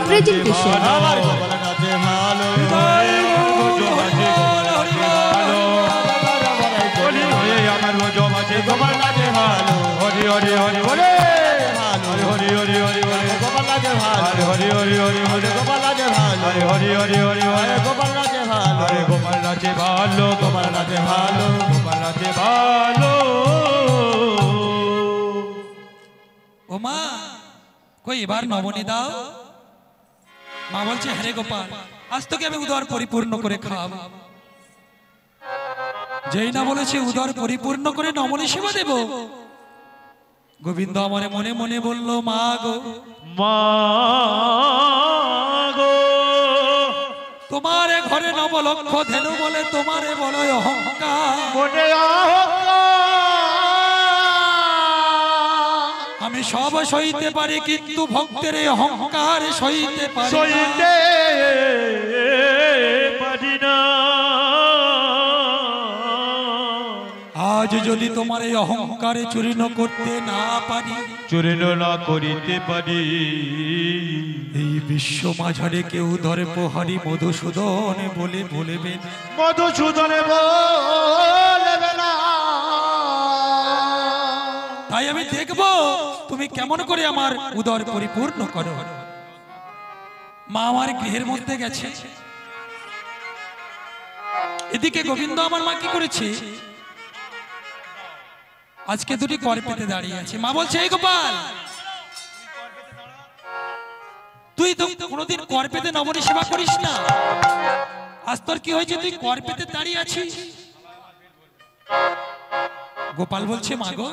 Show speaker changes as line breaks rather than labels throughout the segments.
Presentation.
ও মা কই এবার নবনী দাও। মা বলছে হ্যাঁ রে গোপাল, আজ তোকে আমি উদর পরিপূর্ণ করে খাওয়াবো। যেই না বলেছে উদর পরিপূর্ণ করে নবনী সেবা দেব, গোবিন্দ আমার মনে মনে বলল মা গো,
মা গো,
তোমার ঘরে নবলক্ষ ধেনু বলে তোমারে বলো অহংকার।
মনে
আমি সব সইতে পারি কিন্তু ভক্তের এই অহংকার সইতে পারি না।
সইতে পারি না।
আজ যদি তোমার এই অহংকারে চূর্ণ করতে না পারি,
চূর্ণ না করিতে পারি,
এই বিশ্ব মাঝারে কেউ ধরে প্রহারী মধুসূদন বলে বলবেন,
মধুসূদনে বলবে না।
তাই আমি দেখব তুমি কেমন করে আমার উদর পরিপূর্ণ করো। মা আমার গৃহের মধ্যে গেছে, এদিকে গোবিন্দ আমার মা কি করেছে, আজকে দুটি কর পেতে দাঁড়িয়ে আছে। মা বলছে এই গোপাল, তুই তো কোনোদিন কর পেতে নবনী সেবা করিস না, আজ তোর কি হয়েছে তুই কর পেতে দাঁড়িয়ে আছিস? গোপাল বলছে মা গো,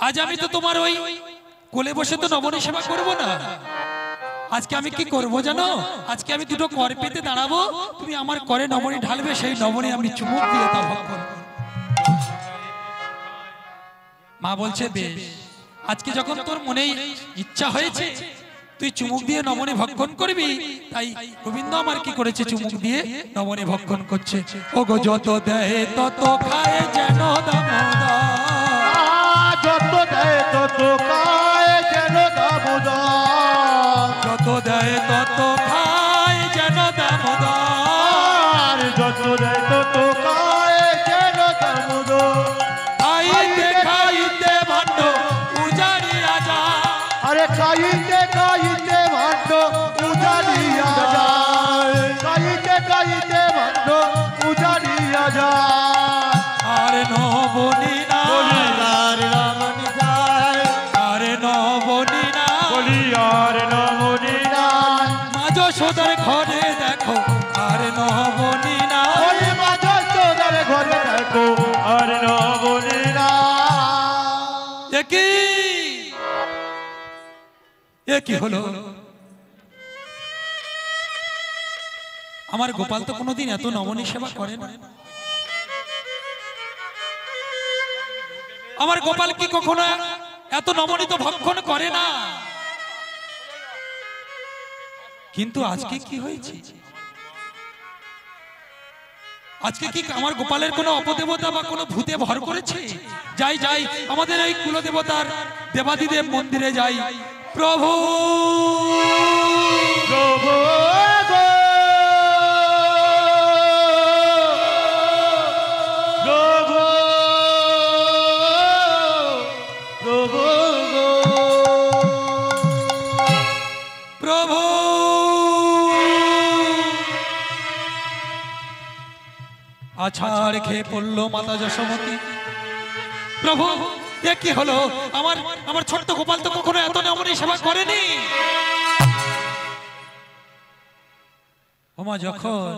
আজ আমি তো তোমার ওই কোলে বসে তো নবনী সেবা করব না, আজকে আমি কি করব জানো, আজকে আমি দুটো কর পেতে দাঁড়াবো, তুমি আমার করে নবনী ঢালবে, সেই নবনী আমি চুমুক দিয়ে তা ভক্ষণ। মা বলছে বেশ, আজকে যখন তোর মনে ইচ্ছা হয়েছে তুই চুমুক দিয়ে নবনী ভক্ষণ করবি, তাই গোবিন্দ আমার কি করেছে চুমুক দিয়ে নবনী ভক্ষণ করছে। ও গো যত দেয় তত খায় যেন দামোদর,
যত দেয় তত খায় যেন দামোদর,
যত দেয় তত খায় যেন দামোদর,
যত দেয় তত খায় যেন দামোদর।
খাইতে খাইতে ভাণ্ড উজাড়ি রাজা,
আরে খাইতে খাইতে ভাণ্ড উজাড়িয়া যায়, খাইতে খাইতে ভাণ্ড উজাড়িয়া যায়।
আর নবনী না আরে নবনী না
আর নবনী নাই,
মা যশোদার ঘরে দেখো আর নবনী না,
মা যশোদার ঘরে দেখো আর নবনী নাই।
এ কি হলো, আমার গোপাল তো কোনোদিন এত নবনী সেবা করে না, আমার গোপাল কি কখনো এত নবনী তো ভক্ষণ করে না, কিন্তু আজকে কি হয়েছে, আজকে কি আমার গোপালের কোনো অপদেবতা বা কোনো ভূতে ভর করেছে? যাই যাই আমাদের এই কুলদেবতার দেবাদিদেব মন্দিরে যাই। প্রভু
প্রভু গো, প্রভু, প্রভু গো,
প্রভু আছাড় খেয়ে পড়লো মাতা যশোমতী। প্রভু এ কি হলো, আমার আমার ছোট্ট গোপাল তো কখনো এত নবনী সেবা করেনি। ওমা যখন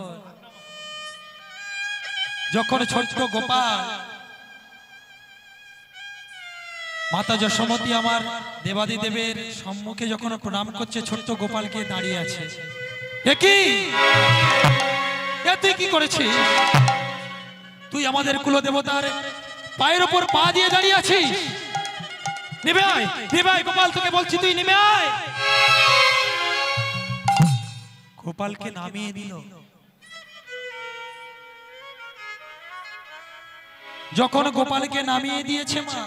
যখন ছোট্ট গোপাল মাতা যশোমতী আমার দেবাদিদেবের সম্মুখে যখন প্রণাম করছে, ছোট্ট গোপালকে দাঁড়িয়ে আছে, এ কি, এ তুই কি করেছিস? তুই আমাদের কুলদেবতার পায়ের উপর পা দিয়ে দাঁড়িয়ে আছিস। নেমে আয়, নেমে আয় গোপাল, তোকে বলছি তুই নেমে আয়। গোপালকে নামিয়ে দিল। যখন গোপালকে নামিয়ে দিয়েছে মা,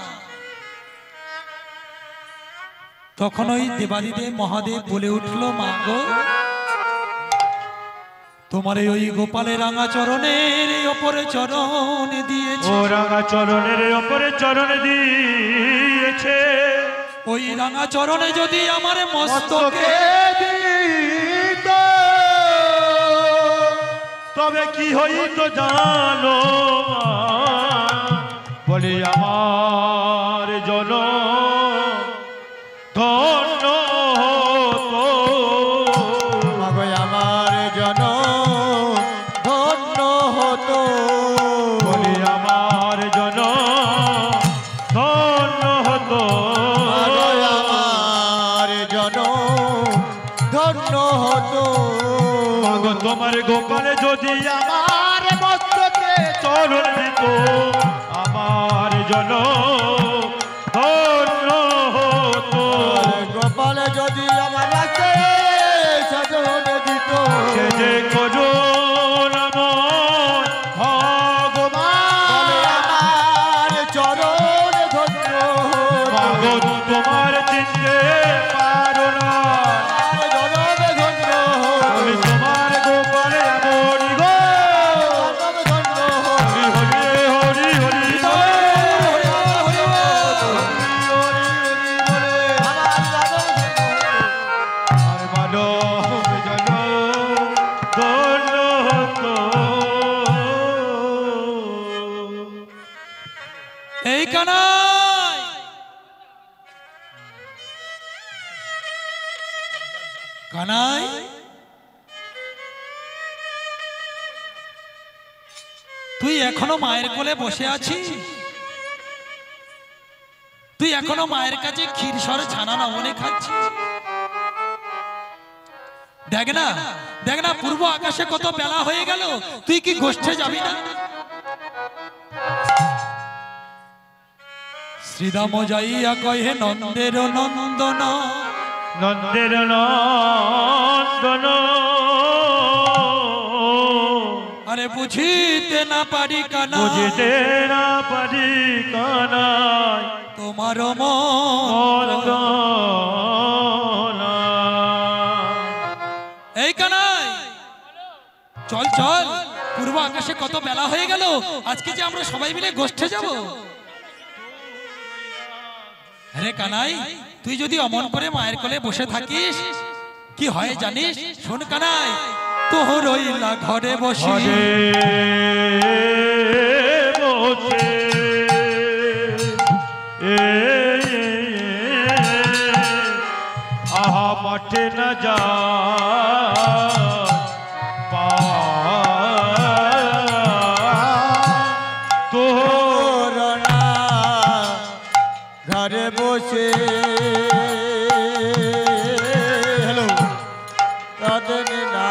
তখন ওই দেবাদিদেব মহাদেব বলে উঠল, মা গো, তোমার ওই গোপালের রাঙা চরণের ওপরে চরণ দিয়েছে,
ও রাঙা চরণের ওপরে চরণ দিয়েছে,
ওই রাঙা চরণে যদি আমার মস্তকে
দিত তবে কি হইতো জানো, বলি আমার জন ধন্য হতো, আমার জন ধন্য হতো, বলি আমার জন ধন্য হতো, আমার জন ধন্য হতো। মাগো তোমার গোপালে যদি আমার মস্তকে চরণ দিত, আমার জন ধন্য হতো, গোপালে যদি আমার চরণ দিত, সে যে করুণ ভগবান আমার চরণ ধন্য, মাগো তোমার চিনতে পারো না, তোমার গোপালে এমনই গো, হরি হরি হরি আর মানব জন ধন্য হতো।
এই কানাই, কানাই, তুই এখনো মায়ের কোলে বসে আছিস? তুই এখনো মায়ের কাছে ক্ষীরসর ছানা নবনে খাচ্ছিস? দেখ না, দেখ না, পূর্ব আকাশে কত বেলা হয়ে গেল, তুই কি গোষ্ঠে যাবি না? শ্রীদাম যাইয়া কহে নন্দের নন্দন,
নন্দের নন্দন,
আরে বুঝিতে না পারি কানা,
বুঝিতে না পারি কানাই
তোমার
মন গনা।
এই কানাই, চল চল, পূর্ব আকাশে কত বেলা হয়ে গেল, আজকে যে আমরা সবাই মিলে গোষ্ঠে যাব। আরে কানাই, তুই যদি অমন করে মায়ের কোলে বসে থাকিস কি হয় জানিস? শোন কানাই, তোর রইলা ঘরে বসে,
বসে আহা মাঠে না যা তোর না ঘরে বসে, হ্যালো তাদের না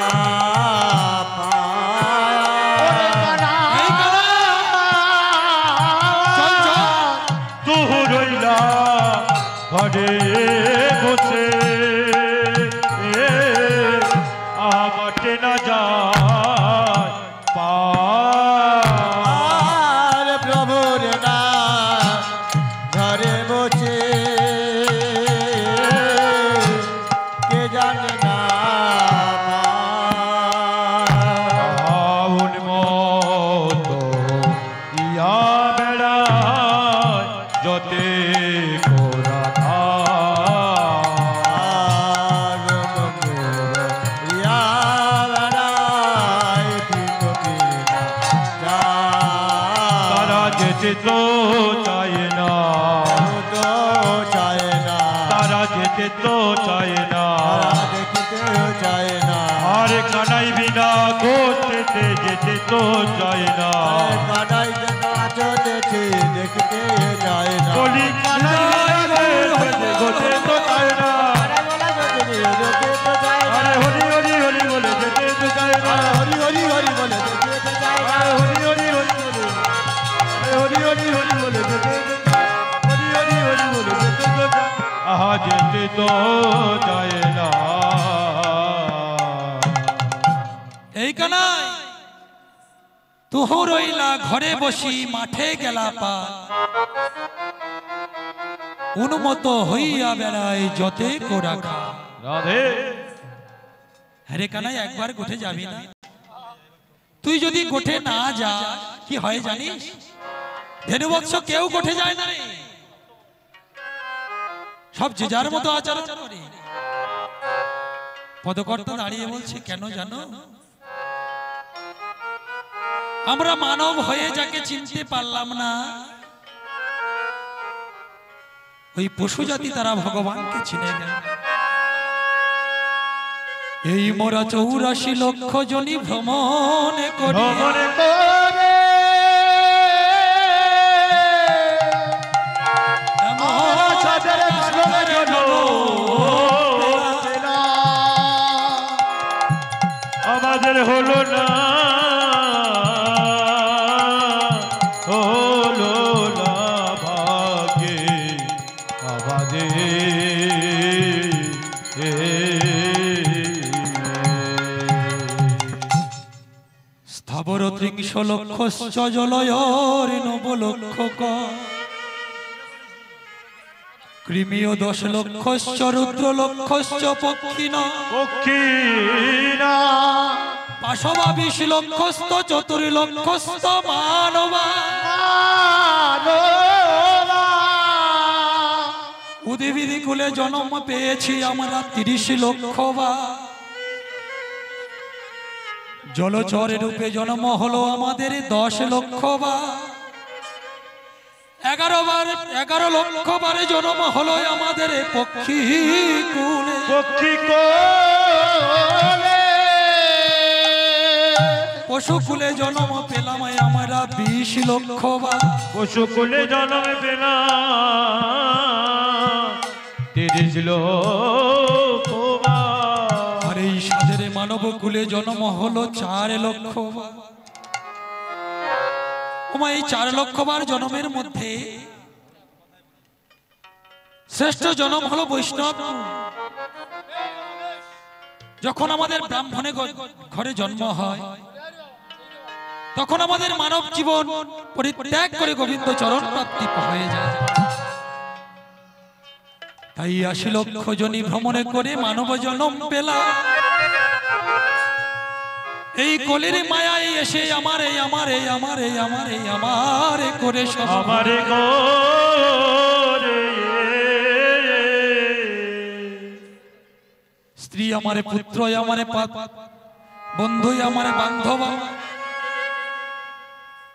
ঘরে বসে আমাকে না যায় পার প্রভুর না ঘরে বসে কে জানে না মতো ইয়া বেড়ায় যতে তো চায় না, তো চায় না, তারা যেতে তো চায় না, দেখতে চায় না, আর কানাই বিনা করতে যেতে তো চায় না, কানাই নাচতেছে দেখতে যায় না, বলি কানাই গোতে তো চায় না, আরে হরি হরি হরি বলে যেতে তো চায় না, হরি হরি হরি বলে যেতে তো চায় না, হরি হরি হরি বলে, হরি হরি হরি বলে যেতে, হরি হরি হরি বলে যেতে তো আহা যেতে তো যায় না।
এই কানাই, তুহু রইলা ঘরে বসি মাঠে গেলা পা, উন্মত হইয়া বেড়ায় যতে কো রাখা।
রাধে।
হরে কানাই একবার গোঠে যাবি না? তুই যদি গোঠে না যা কি হয় জানিস? ধেনুবৎস কেউ গোঠে যায় না রে, সব যে যার মতো আচরণ করে। পদকর্তা দাঁড়িয়ে বলছে কেন জানো? আমরা মানব হয়ে যাকে চিনতে পারলাম না, ওই পশু জাতি তারা ভগবানকে চিনে গেল। এই মোরা 84 লক্ষ জনি ভ্রমণ করি
আমাদের হলো না, হলো না ভাগ্যে আমাদের।
স্থাবর 30 লক্ষ জলয়র 9 লক্ষ কৃমিও 10 লক্ষ রুদ্র লক্ষ পক্ষিণা পাশবা 20 লক্ষ 4 লক্ষ মানবা উদিবিধি কুলে জন্ম পেয়েছি আমরা 30 লক্ষ বা। জলচর রূপে জন্ম হলো আমাদের 10 লক্ষ বা। 11 লক্ষ বারে জন্ম হলো আমাদের পক্ষী কুলে। পশু কুলে জন্ম পেলাম আমরা 20 লক্ষ বা।
পশু কুলে জন্ম পেলাম 30 লক্ষ বা।
আর এই সাদের মানব কুলে জন্ম হলো 4 লক্ষ বা। এই 4 লক্ষ বার জন্মের মধ্যে শ্রেষ্ঠ জন্ম হলো বৈষ্ণব। যখন আমাদের ব্রাহ্মণে ঘরে জন্ম হয় তখন আমাদের মানব জীবন পরিত্যাগ করে গোবিন্দ চরণ প্রাপ্তি হয়ে যায়। তাই 80 লক্ষ জনি ভ্রমণে করে মানব জন্ম পেলাম। এই কলির মায়ায় এসে আমারে আমারে আমারে আমারে আমারে করে সব
আমারে করে।
স্ত্রী আমারে, পুত্র আমারে, বন্ধু আমারে, বান্ধব।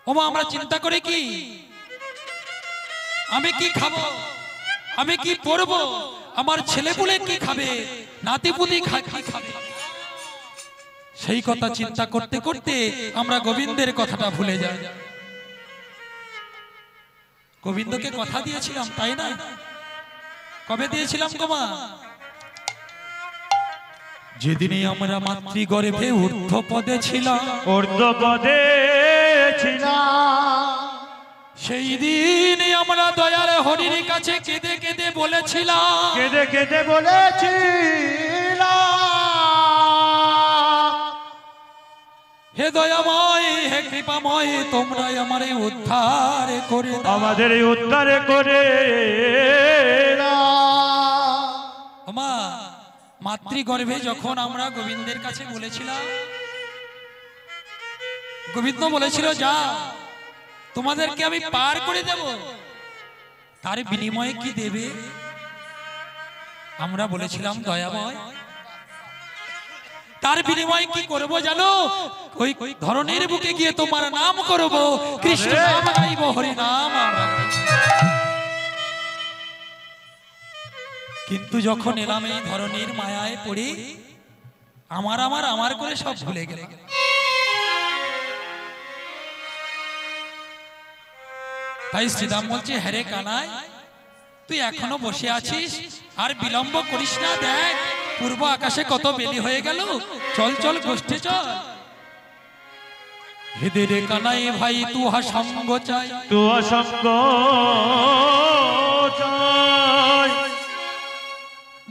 ওমা আমরা চিন্তা করে কি আমি কি খাবো, আমি কি পরবো, আমার ছেলেপুলে কি খাবে, নাতিপুতি কি খাবে, সেই কথা চিন্তা করতে করতে আমরা গোবিন্দের কথাটা ভুলে যাই। গোবিন্দকে কথা দিয়েছিলাম তাই না? কবে দিয়েছিলাম গো মা? যেদিনই আমরা মাতৃগর্ভে ঊর্ধ্ব পদে ছিলাম, সেই দিন আমরা দয়ার হরির কাছে কেঁদে কেঁদে বলেছিলাম, হে দয়াময়, হে কৃপাময়, তোমরা আমারে উদ্ধার করে,
আমাদের উদ্ধার করে।
মা মাতৃগর্ভে যখন আমরা গোবিন্দের কাছে বলেছিলাম, গোবিন্দ বলেছিল যা তোমাদেরকে আমি পার করে দেব, তার বিনিময়ে কি দেবে? আমরা বলেছিলাম দয়াময়, তার বিনিময়ে কি করব জানো? ওই ধরনের বুকে গিয়ে তোমার নাম করব, কৃষ্ণ নাম গাইব, হরি নাম আমরা। কিন্তু যখন এলাম এই ধরনের মায়ায় পড়ে আমার আমার আমার করে সব ভুলে গেল। তাই শ্রীরাম বলছে, হ্যারে কানাই, তুই এখনো বসে আছিস, আর বিলম্ব করিস না। দেখ পূর্ব আকাশে কত বেলি হয়ে গেল, চল চল গোষ্ঠে চল। হেদে রে কানাই ভাই, তুহা সঙ্গ চাই,
তুহা সঙ্গ চাই।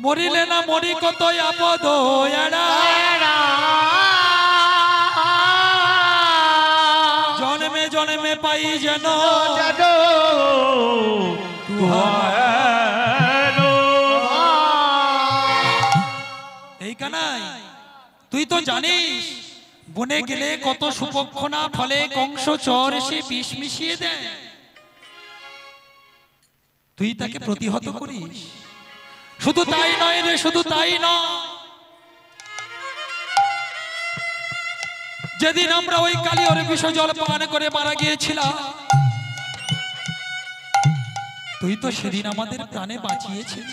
মরিলে না মরি কত আপদ এড়া, জন্মে জন্মে পাই যেন এই কানাই, তুই তো জানিস বনে গেলে কত সুপক্ষ না ফলে কংস চর এসে বিষ মিশিয়ে দেয়, তুই তাকে প্রতিহত করিস। শুধু তাই নয় রে, শুধু তাই নয়, যেদিন আমরা ওই কালিয়র বিষ জল পান করে মারা গিয়েছিলাম, তুই তো সেদিন আমাদের প্রাণে বাঁচিয়েছিস।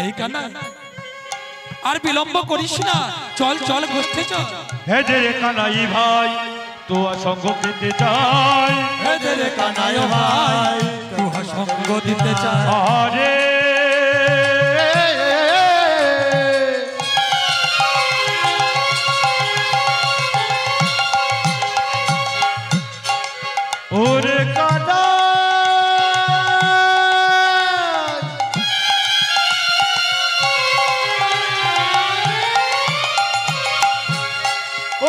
এই কানা, আর বিলম্ব করিস না, চল চল গোষ্ঠে চল।
হে রে কানাই ভাই, তো সঙ্গ দিতে চাই।
হে রে কানাই ভাই, তুই সঙ্গ দিতে চাই।
আরে ওরে কানা,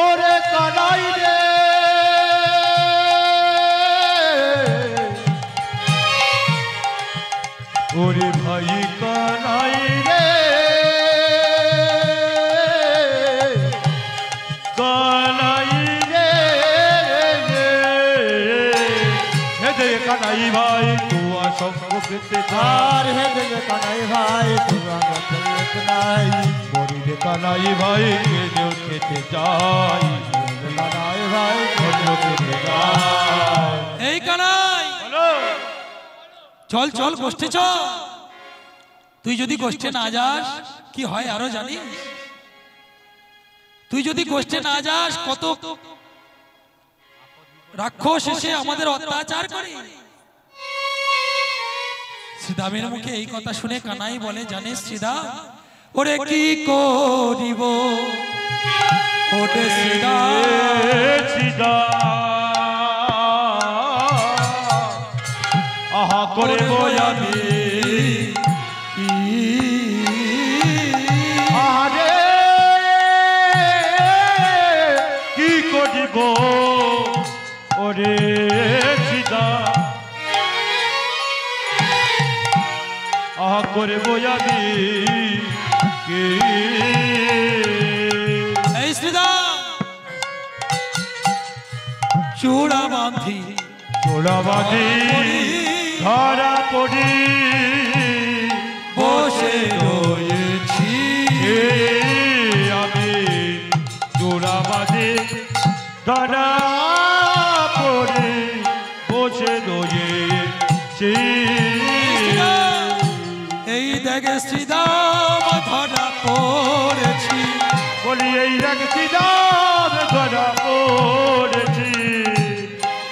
ওরে কানাই রে, ওরে ভাই কানাই রে, কানাই রে, হে কানাই ভাই, তু সঙ্গ পেতে চার। হে কানাই ভাই, তু নাই বড়ি রে কানাই ভাই, কেউ খেতে চাই। কানাই ভাই, কেউ খেতে চাই।
এই কানাই, চল চল গোষ্ঠে চল। তুই যদি গোষ্ঠে না যাস কি হয় আরো জানিস? তুই যদি গোষ্ঠে না যাস কত রাক্ষস এসে আমাদের অত্যাচার করে। শ্রীদামের মুখে এই কথা শুনে কানাই বলে, জানিস শ্রীদাম, ওরে কি করিব ওরে
আহা করব আমি, আরে কি করিব ওরে সীতা, আহা করব আমি কি।
এই শ্রীদাম, চূড়া বাঁধি
চোলা বাঁধি ধরা পড়ি
বসে রয়েছি,
আমি চোরা বাঁধি ধরা পড়ি বসে রয়েছি।
এই দেখে শ্রীদাম ধরা পড়েছি,
বলি এই দেখছি দাম ধরা পড়েছি,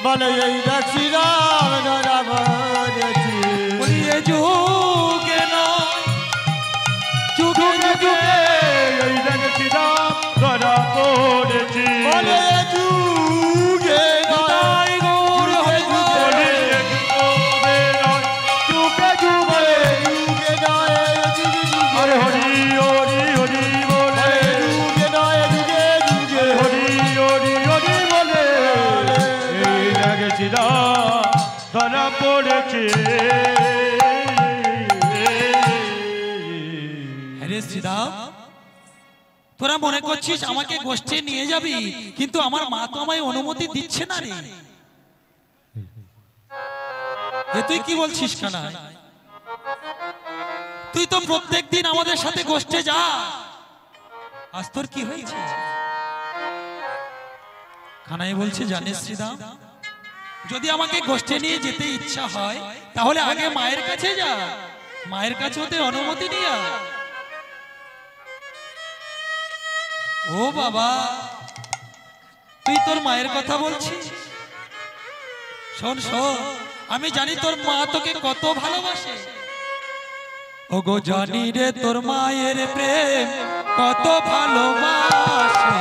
বলে এই দেখছি দাম ধরা পড়েছি।
বলি এ যুগে নয় যুগে যুগে
এই দেখছি দাম ধরা পড়েছি,
বলে এ যুগে নয় গৌর হয়ে
বলি যুগে যুগে
যুগে নয় যুগে যুগে
আরে হরি হরি হরি বলে
যুগে নয় যুগে যুগে
হরি হরি হরি বলে এই দেখছি দাম ধরা পড়েছে।
আরে শ্রীদাম, তোরা মনে করছিস আমাকে গোষ্ঠে নিয়ে যাবি, কিন্তু আমার মা তো আমায় অনুমতি দিচ্ছে না রে। এ তুই কি বলছিস কানা? তুই তো প্রত্যেক দিন আমাদের সাথে গোষ্ঠে যা, আজ তোর কি হয়েছে? কানাই বলছে, জানিস শ্রীদাম, যদি আমাকে গোষ্ঠে নিয়ে যেতে ইচ্ছা হয় তাহলে আগে মায়ের কাছে যা, মায়ের কাছে ওদের অনুমতি নিয়ে। ও বাবা, তুই তোর মায়ের কথা বলছিস? শোন শোন, আমি জানি তোর মা তোকে কত ভালোবাসে। ও গো জানি রে তোর মায়ের প্রেম কত ভালোবাসে,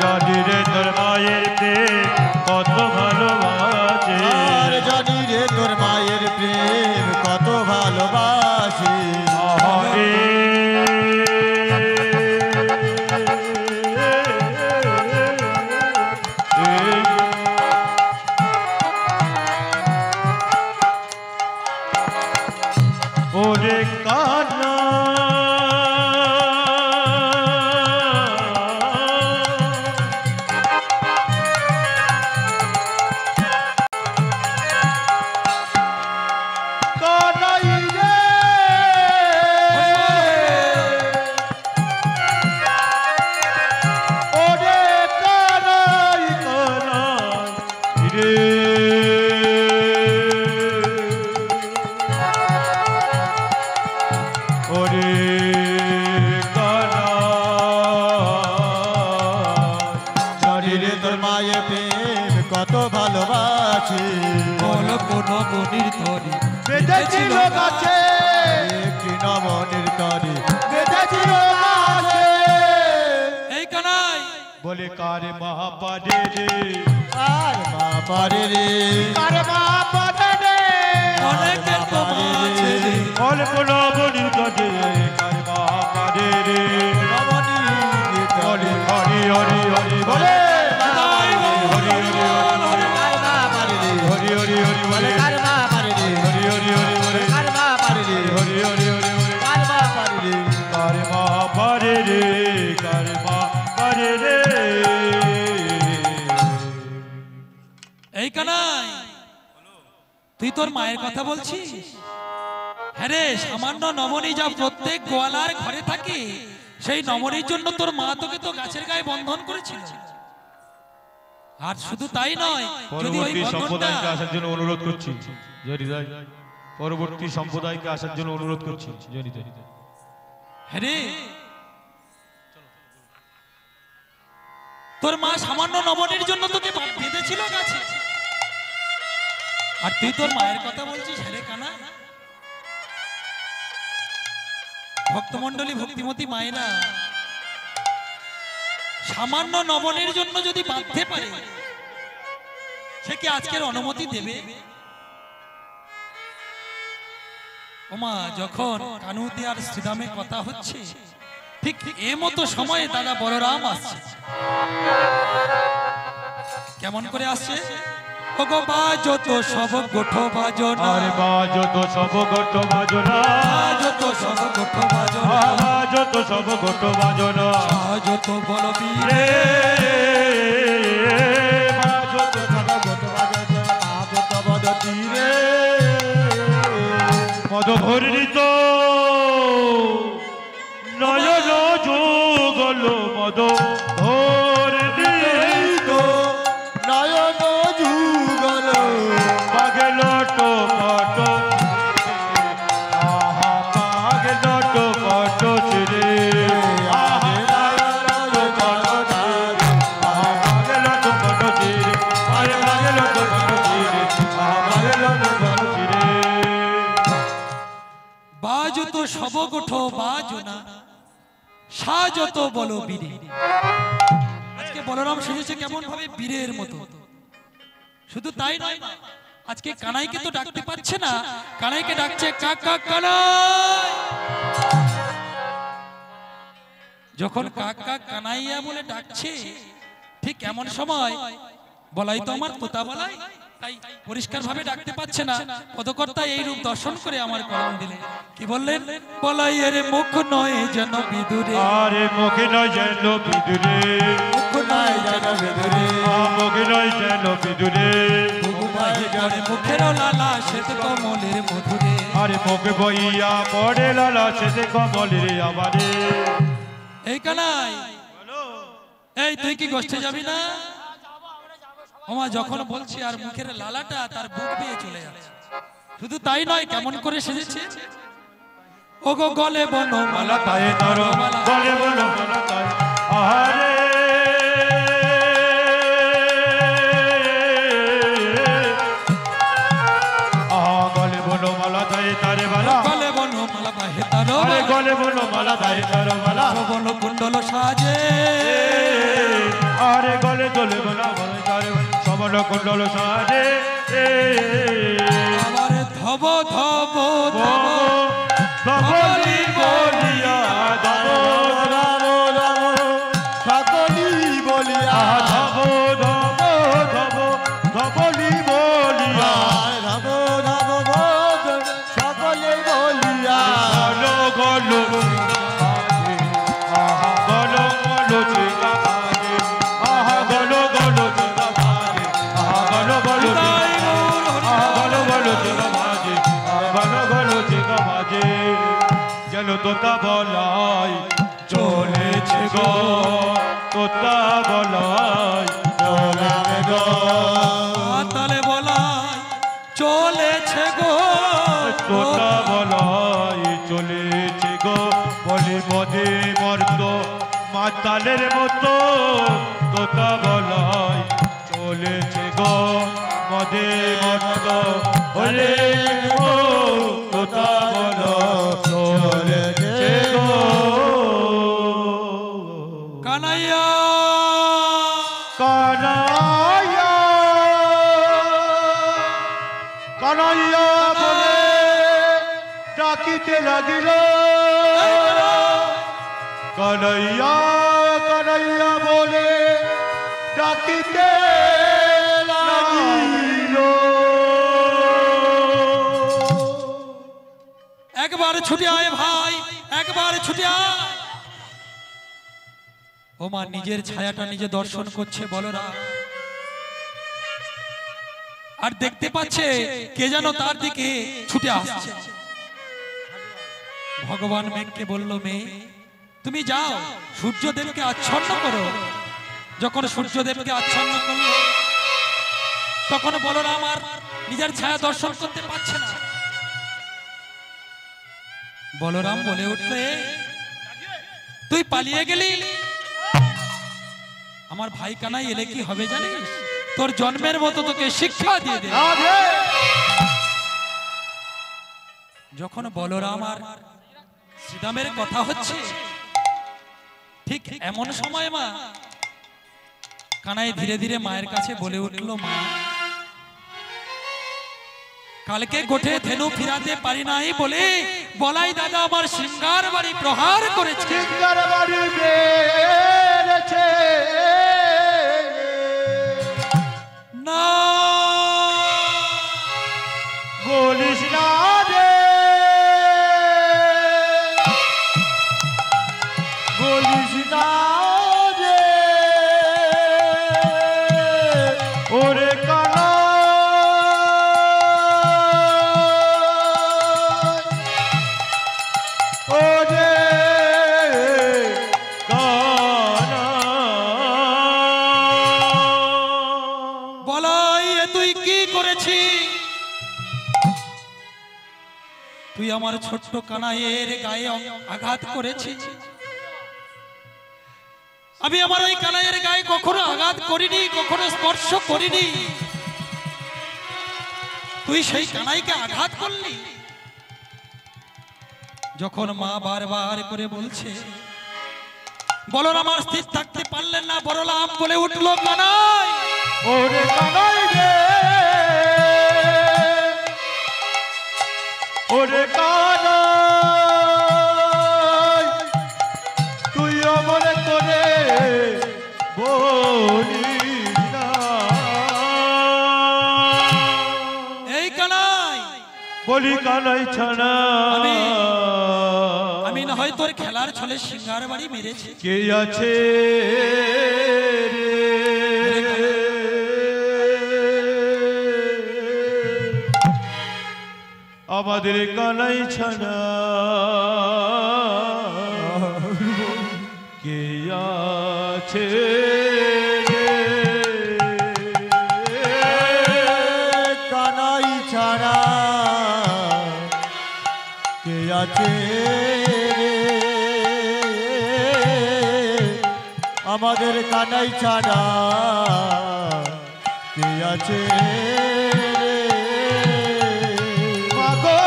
জানি রে তোর মায়ের প্রেম কত ভালোবাসে,
জানি রে তোর মায়ের প্রেম কত ভালোবাসে।
আহারে ওরে
জানি রে তোর মায়ের প্রেম কত ভালোবাসি
অল্প নবনীর তরি
বেঁধেছিল গাছে একটি নবনীর তরি বেঁধেছিল গাছে
এই কানাই
বলে কারে মহাপারে রে
আর মা পারে রে আর মা পারে রে
অনেকের তো মা আছে রে।
অল্প নবনীর তরে কারে মহাপারে রে
নবনীর তরি
হরি হরি হরি
বলে
তাই বল,
হরি হরি হরি
আর মা পারে রে
হরি হরি হরি
বলে
বলে
আর মা পারে রে
হরি হরি হরি বলে
আর মা পারে রে
হরি হরি হরি বলে
আর মা পারে রে
কারে মহাপারে রে কারে মহাপারে রে
এই কানাই তুই তোর মায়ের কথা বলছিস? হ্যাঁ রে, সামান্য নবনী যা প্রত্যেক গোয়ালার ঘরে থাকে, সেই নবনীর জন্য তোর মা তোকে তো গাছের গায়ে বন্ধন করেছিল। আর শুধু তাই নয়, যদি ওই
পরবর্তী
বন্ধনটা
সম্প্রদায়কে আসার জন্য অনুরোধ করছি জয় হৃদয় পরবর্তী সম্প্রদায়কে আসার জন্য অনুরোধ করছি জয় হৃদয়
হ্যাঁ রে, তোর মা সামান্য নবনীর জন্য তোকে বেঁধেছিল গাছে, আর তুই তোর মায়ের কথা বলছিস? হ্যাঁ রে কানা, ভক্তমণ্ডলী ভক্তিমতী মায়েরা সামান্য নবনের জন্য যদি বাঁধতে পারে, সে কি আজকের অনুমতি দেবে? ওমা, যখন কানুতে আর শ্রীরামে কথা হচ্ছে, ঠিক এ মতো সময়ে দাদা বলরাম আসছে। কেমন করে আসছে? ওগো বাজত সব গোঠ বাজনা,
আরে বাজত সব গোট বাজনা
বাজত সব গোঠ বাজনা,
বাজত সব গোট বাজনা
বাজত বলবীর
রে বাজত
সাদা গত বাজে বাজত বদতি রে
মদ ভরিত নয়ন যুগল মদ ভরিত
নয়ন যুগল
পাগল টপট আহা পাগল টপট রে আহা পাগল টপট আহা পাগল টপট রে আরে পাগল টপট রে আহা পাগল টপট রে
বাজত সব গোঠ বাজনা, সাজত বলবীরে। আজকে বলরাম সেজেছে কেমন ভাবে বীরের মতো। শুধু তাই নয়, আজকে কানাইকে তো ডাকতে পারছে না, কানাইকে ডাকছে কাকা কানাই। যখন কাকা কানাইয়া বলে ডাকছে, ঠিক এমন সময় বলাই তো আমার তোতা বলাই, তাই পরিষ্কার ভাবে ডাকতে পাচ্ছে না। পদকর্তা এই রূপ দর্শন করে আমার কলম দিলে, কি বললেন? বলাই এর মুখ নয় যেন বিদুরে,
আরে মুখে নয় যেন বিদুরে
মুখ নয় যেন বিদুরে,
মুখে নয় যেন বিদুরে
পরে মুখের লালা শ্বেত কমলের মধুরে।
আরে মুখে বইয়া পড়ে লালা সেতে কমলের আমারে
এই কানাই, এই তুই কি গোষ্ঠে যাবি না? ওমা, যখন বলছি আর মুখের লালাটা তার বুক দিয়ে চলে যাচ্ছে। শুধু তাই নয়, কেমন করে সেজেছে? ওগো গলে বনমালা
মালা তায়ে তর বলে বলো মালা তায়ে আহারে আহা গলে বলো মালা তায়ে তারে বালা
গলে বনমালা বাহে তার
আরে গলে বলো মালা তায়ে তার বালা
বন কুণ্ডল সাজে,
আরে গলে গলে বলা বলে তারে সবল কুণ্ডল সাজে
আবার ধব ধব ধব
ধবলি বলিয়া ধব
রাম রাম সকলি বলিয়া
ধব ধব ধব ধবলি বলিয়া
রাম রাম ভোগ সকলে বলিয়া
গলো গলো আহা গলো গলো চিকা বাজে আহা গলো গলো চিকা বাজে আহা গলো গলো আহা গলো গলো চিকা বাজে আহা গলো গলো চিকা বাজে যেন তোতা বলাই চলেছে গো তোতা বলাই
রামে গো
তালে বলাই চলেছে গো,
তোতা বলাই চলেছে গো বলি মদে মর্দ মাতালের মতো তোতা বলাই চলেছে গো মদে মর্দ বলে তোতা বলো চলেছে গো
কানাইয়া
কানাইয়া কানাইয়া বলে ডাকিতে লাগিল কানাইয়া কানাইয়া বলে ডাকিতে লাগিল
একবার ছুটে আয় ভাই, একবার ছুটে আয়। ও মা নিজের ছায়াটা নিজে দর্শন করছে বলরাম, আর দেখতে পাচ্ছে কে যেন তার দিকে ছুটে আসছে। ভগবান মেঘকে বলল, মেয়ে তুমি যাও সূর্যদেবকে আচ্ছন্ন করো। যখন সূর্যদেবকে আচ্ছন্ন করলো তখন বলরাম আর নিজের ছায়া দর্শন করতে পারছে না। বলরাম বলে উঠলে, তুই পালিয়ে গেলি, আমার ভাই কানাই এলে কি হবে জানিস? তোর জন্মের মতো তোকে শিক্ষা দিয়ে দে। যখন বলরাম আর শ্রীরামের কথা হচ্ছে ঠিক এমন সময় মা কানাই ধীরে ধীরে মায়ের কাছে বলে উঠল, মা কালকে গোঠে ধেনু ফিরাতে পারি নাই বলে বলাই দাদা আমার সিংহার বাড়ি প্রহার করেছে।
সিংহার বাড়ি মেরেছে
না
বলিস না রে, বলিস না রে ওরে কানা ওরে কানা।
বলাই এ তুই কি করেছিস? তুই আমার ছোট্ট কানাইয়ের গায়ে আঘাত করেছিস। আমি আমার ওই কানাইয়ের গায়ে কখনো আঘাত করিনি, কখনো স্পর্শ করিনি। তুই সেই কানাইকে আঘাত করলি। যখন মা বারবার করে বলছে, বলরাম আর স্থির থাকতে পারলেন না। বলরাম বলে উঠলো, কানাই
ওরে কানাই রে ওরে কানাই তুই অমর করে বলিস না।
এই কানাই
বলি কানাই ছাড়া
আমি না হয় তোর খেলার ছলে সিংহার বাড়ি মেরেছি।
কে আছে রে আমাদের কানাই ছাড়া কে আছে রে?
কানাই ছাড়া কে আছে আমাদের কানাই ছাড়া কে আছে
মাগো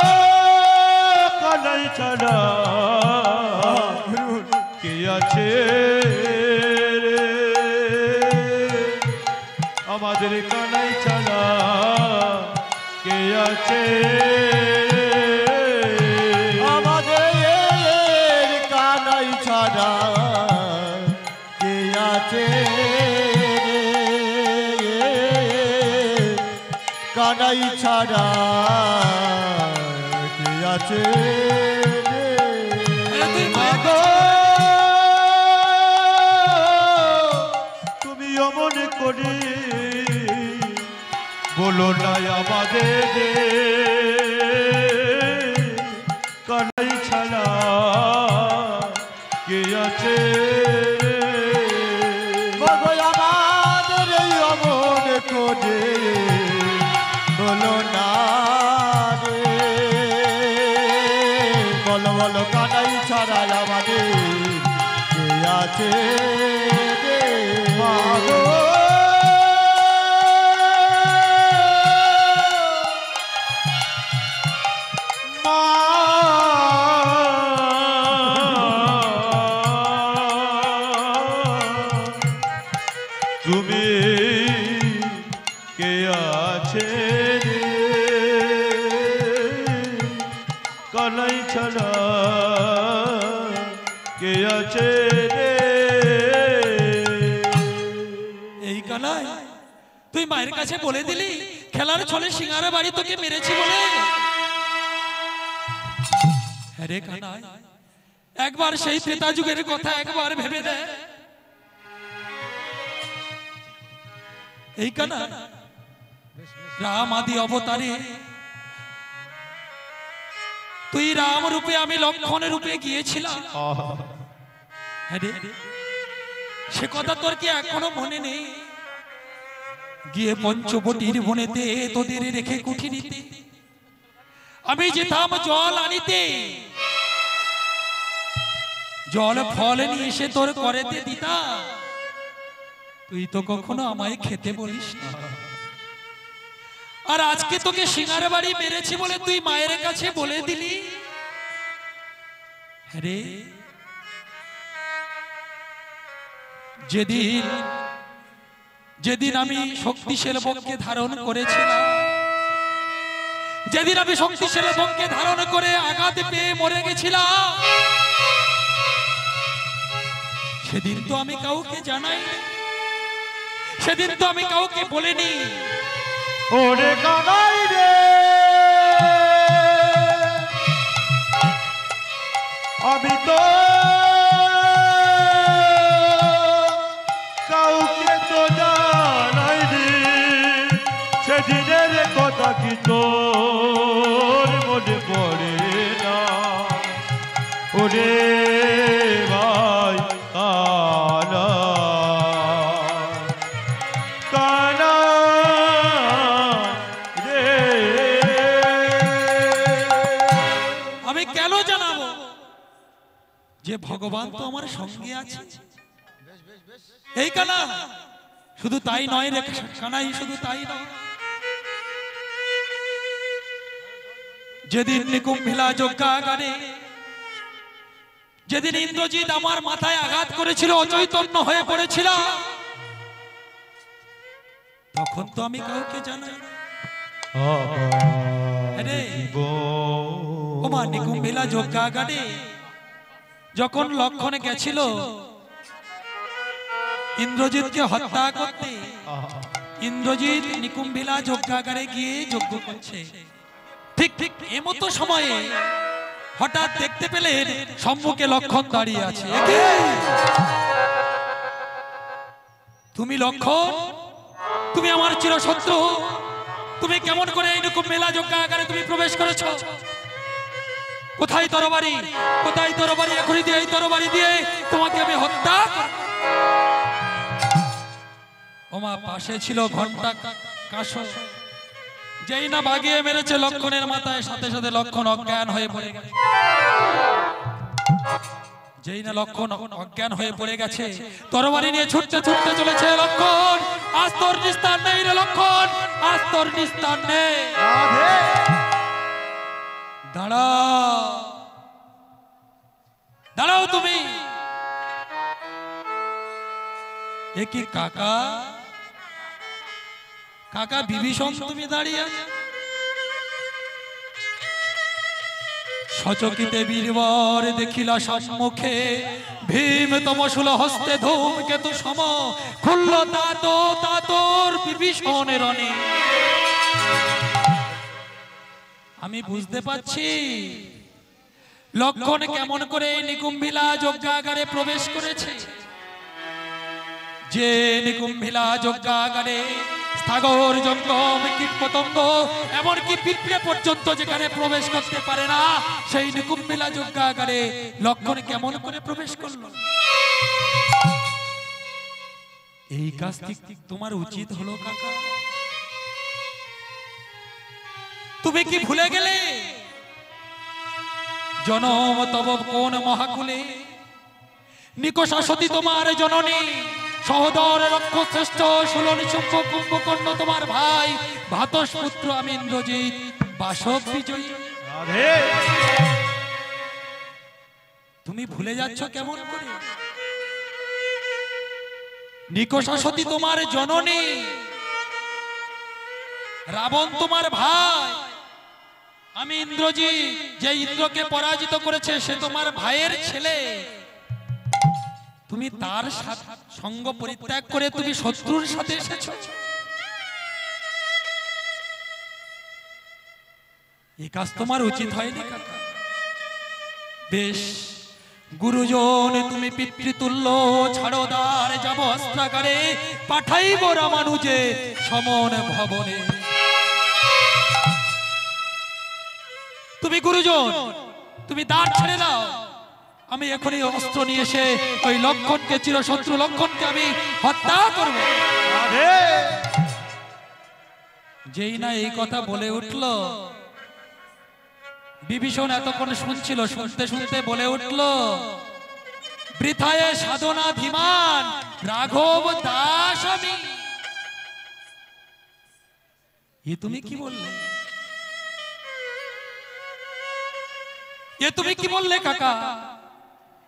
কানাই ছাড়া কে আছে রে? আমাদের কানাই ছাড়া কে আছে?
আমাদের কানাই ছাড়া কে আছে কানাই ছাড়া কে আছে
মাগো তুমি অমন করে বলো না আমাদের কানাই ছাড়া কে আছে?
আমাদের এই অমন করে বলো না রে, বলো বলো কানাই ছাড়া ছাড়া আমাদের কে আছে রে মাগো
তুমি কে আছে রে কানাই ছাড়া কে আছে রে
এই কানাই তুই মায়ের কাছে বলে দিলি খেলার ছলে সিঙ্গারা বাড়ি তোকে মেরেছি বলে? হ্যাঁ রে কানাই, একবার সেই ত্রেতা যুগের কথা একবার ভেবে দে। এই কানা রাম আদি অবতারে তুই রাম রূপে আমি লক্ষ্মণ রূপে গিয়েছিলাম। হ্যাঁ রে, সে কথা তোর কি এখনো মনে নেই? গিয়ে পঞ্চবটির বনেতে তোদের রেখে কুঠিরিতে আমি যেতাম জল আনিতে, জল ফল নিয়ে এসে তোর করেতে দিতাম। তুই তো কখনো আমায় খেতে বলিস না। আর আজকে তোকে সিঙ্গার বাড়ি মেরেছি বলে তুই মায়ের কাছে বলে দিলি? রে, যেদিন যেদিন আমি শক্তিশালী বংকে ধারণ করেছিলাম, যেদিন আমি শক্তিশালী বংকে ধারণ করে আঘাত পেয়ে মরে গেছিলাম, সেদিন তো আমি কাউকে জানাই, সেদিন তো আমি কাউকে বলিনি।
ওরে কানাই রে আমি তো কাউকে তো জানাই রে, সেদিনের কথা কি তোর মনে পড়ে না? ওরে ভাই কানা কানা রে,
আমি কেন জানাবো যে ভগবান তো আমার সঙ্গে আছে? এই কানা শুধু তাই নয় রে কানাই, শুধু তাই নয়, যেদিন নিকুম্ভিলা যজ্ঞাগারে যেদিন ইন্দ্রজিৎ আমার মাথায় আঘাত করেছিল, অচৈতন্য হয়ে পড়েছিল, তখন তো আমি কাউকে জানাই না। ওমা নিকুম্ভিলা যজ্ঞাগারে যখন লক্ষণ গেছিল ইন্দ্রজিৎকে হত্যা করতে, ইন্দ্রজিৎ নিকুম্ভিলা যজ্ঞাগারে গিয়ে যজ্ঞ করছে, ঠিক ঠিক এমতো সময়ে হঠাৎ দেখতে পেলেন সম্মুখে লক্ষণ দাঁড়িয়ে আছে। তুমি লক্ষণ, তুমি আমার চিরশত্রু, তুমি কেমন করে এই নিকুম্ভিলা যজ্ঞাগারে তুমি প্রবেশ করেছো? কোথায় তরবারি, কোথায় তরবারি? এখনই দিয়ে এই তরবারি দিয়ে তোমাকে আমি হত্যা। ওমা পাশে ছিল ঘন্টা কাশো, যেই না বাগিয়ে মেরেছে লক্ষণের মাথায়, সাথে সাথে লক্ষণ অজ্ঞান হয়ে পড়ে গেছে। যেই না লক্ষণ অজ্ঞান হয়ে পড়ে গেছে, তরবারি নিয়ে ছুটতে ছুটতে চলেছে লক্ষণ। আজ তোর নিস্তার নেই রে লক্ষণ, আজ তোর নিস্তার নেই। দাঁড়াও, দাঁড়াও তুমি। এ কি কাকা, কাকা বিভীষণ তুমি দাঁড়িয়ে আছো? সচকিতে বীরবর দেখিলা সম্মুখে, ভীম তমশূল হস্তে ধূমকেতু সম, খুলল তাতোর বিভীষণের রণে। আমি বুঝতে পারছি লক্ষণ কেমন করে নিকুম্ভিলা যজ্ঞাগারে প্রবেশ করেছে। যে নিকুম্ভিলা যজ্ঞাগারে স্থাগর জঙ্গম কীট পতঙ্গ এমনকি পিঁপড়ে পর্যন্ত যেখানে প্রবেশ করতে পারে না, সেই নিকুম্ভিলা যজ্ঞাগারে লক্ষণ কেমন করে প্রবেশ করলো? এই কাজ তোমার উচিত হলো কাকা। তুমি কি ভুলে গেলে জনম তব কোন মহাকুলে, নিকষা সতী তোমার জননী, সহদর রক্ষ শ্রেষ্ঠ সুলন শুম্ভ কুম্ভকর্ণ তোমার ভাই, ভাতস পুত্র আমি ইন্দ্রজিৎ বাসব বিজয়ী। তুমি ভুলে যাচ্ছ কেমন করে? নিকষা সতী তোমার জননী, রাবণ তোমার ভাই, আমি ইন্দ্রজিৎ যে ইন্দ্রকে পরাজিত করেছে সে তোমার ভাইয়ের ছেলে। তুমি তার সঙ্গ পরিত্যাগ করে তুমি শত্রুর সাথে এসেছো। এই কাজ তোমার উচিত হয়নি কাকা। বেশ গুরুজন তুমি পিতৃতুল্য, ছাড়ো দ্বার যাব অস্ত্রাগারে, পাঠাইব রামানুজে সমন ভবনে। তুমি গুরুজন তুমি দ্বার ছেড়ে দাও, আমি এখনই অস্ত্র নিয়ে এসে ওই লক্ষণকে, চিরশত্রু লক্ষণকে আমি হত্যা করব। যেই না এই কথা বলে উঠল, বিভীষণ এতক্ষণ শুনছিল, শুনতে শুনতে বলে উঠল, বৃথায় সাধনা ধীমান রাঘব দাস আমি। এ তুমি কি বললে? এ তুমি কি বললে কাকা?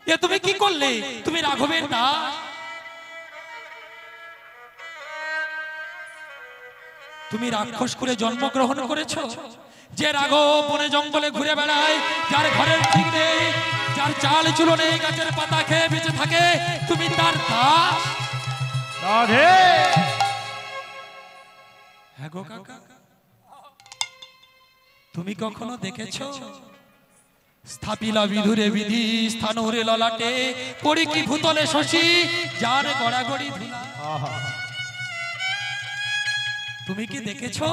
এ তুমি কি করলে? তুমি রাঘবের দাস? তুমি রাক্ষস করে জন্মগ্রহণ করেছো? যে রাঘব বনে জঙ্গলে ঘুরে বেড়ায়, যার ঘরের ঠিক নেই, যার চাল চুলো নেই, গাছের পাতা খেয়ে বেঁচে থাকে, তুমি তার দাস? হ্যাঁ গো কাকা, তুমি কখনো দেখেছো স্থাপিলা বিধুরে বিধি স্থানুরে ললাটে, পড়ি কি ভূতলে শশী যার গড়াগড়ি ধুলা? তুমি কি দেখেছো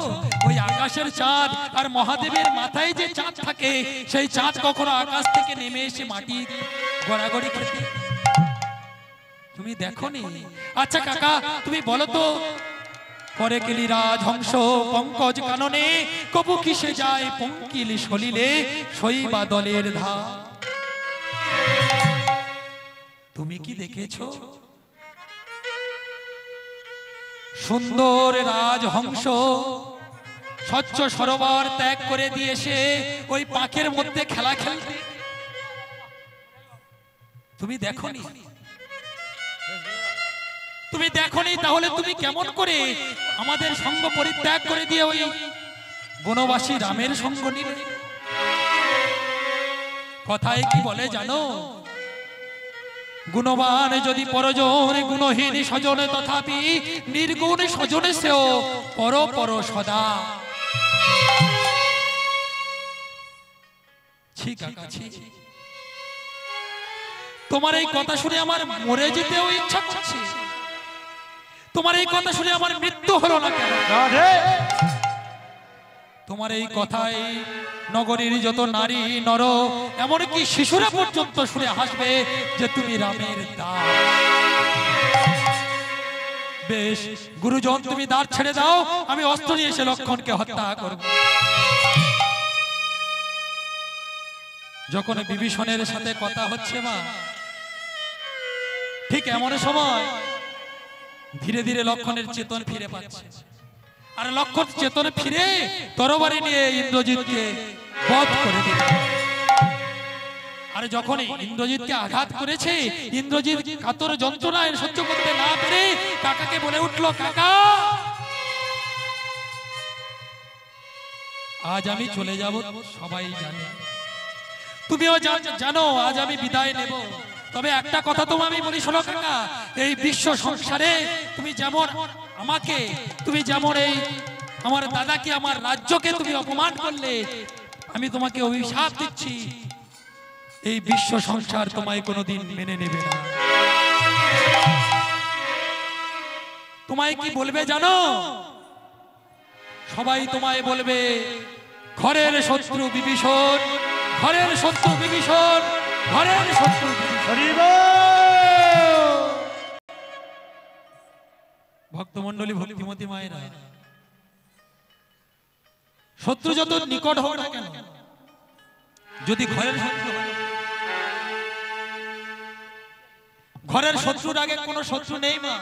ওই আকাশের চাঁদ আর মহাদেবের মাথায় যে চাঁদ থাকে, সেই চাঁদ কখনো আকাশ থেকে নেমে এসে মাটি গড়াগড়ি খেতে? তুমি দেখোনি? আচ্ছা কাকা তুমি বলো তো, করে কেলি রাজহংস পঙ্কজ কাননে, কবু কিসে যায় পঙ্কিল সলিলে শৈবা দলের ধা? তুমি কি দেখেছো সুন্দর রাজহংস স্বচ্ছ সরোবর ত্যাগ করে দিয়ে সে ওই পাখের মধ্যে খেলা খেলতে? তুমি দেখোনি? তুমি দেখোনি? তাহলে তুমি কেমন করে আমাদের সঙ্গ পরিত্যাগ করে দিয়ে ওই বনবাসী রামের সঙ্গ নিলে? কথায় কি বলে জানো? গুণবান যদি পরজন, গুণহীন স্বজনে তথাপি নির্গুণ স্বজনে সেও পর পর সদা। ঠিক আছে, তোমার এই কথা শুনে আমার মরে যেতেও ইচ্ছা করছে। তোমার এই কথা শুনে আমার মৃত্যু হলো না কেন? তোমার এই কথাই নগরীর যত নারী নর, এমনকি শিশুরা পর্যন্ত শুনে হাসবে যে তুমি রামের দাস। বেশ গুরুজন তুমি দ্বার ছেড়ে দাও, আমি অস্ত্র নিয়ে এসে লক্ষণকে হত্যা করব। যখন বিভীষণের সাথে কথা হচ্ছে মা, ঠিক এমন সময় ধীরে ধীরে লক্ষণের চেতন ফিরে পাচ্ছে। আর লক্ষণ চেতন ফিরে তরবারি নিয়ে ইন্দ্রজিৎকে বধ করে দিল। আর যখন ইন্দ্রজিৎকে আঘাত করেছে, ইন্দ্রজিৎ কাতর যন্ত্রণায় সহ্য করতে না পেরে কাকাকে বলে উঠল, কাকা আজ আমি চলে যাব, সবাই জানে, তুমিও জানো আজ আমি বিদায় নেব। তবে একটা কথা তোমায় আমি বলি, শোনো কাকা, এই বিশ্ব সংসারে তুমি যেমন আমাকে, তুমি যেমন এই আমার দাদাকে, আমার রাজ্যকে তুমি অপমান করলে, আমি তোমাকে অভিশাপ দিচ্ছি, এই বিশ্ব সংসার তোমায় কোনোদিন মেনে নেবে না। তোমায় কি বলবে জানো? সবাই তোমায় বলবে ঘরের শত্রু বিভীষণ, ঘরের শত্রু বিভীষণ, ঘরের শত্রু ভক্তমন্ডলী, ভক্তিমতী মায়েরা, শত্রু যত নিকট হোক না কেন, যদি ঘরের শত্রুর আগে কোনো শত্রু নেই মা।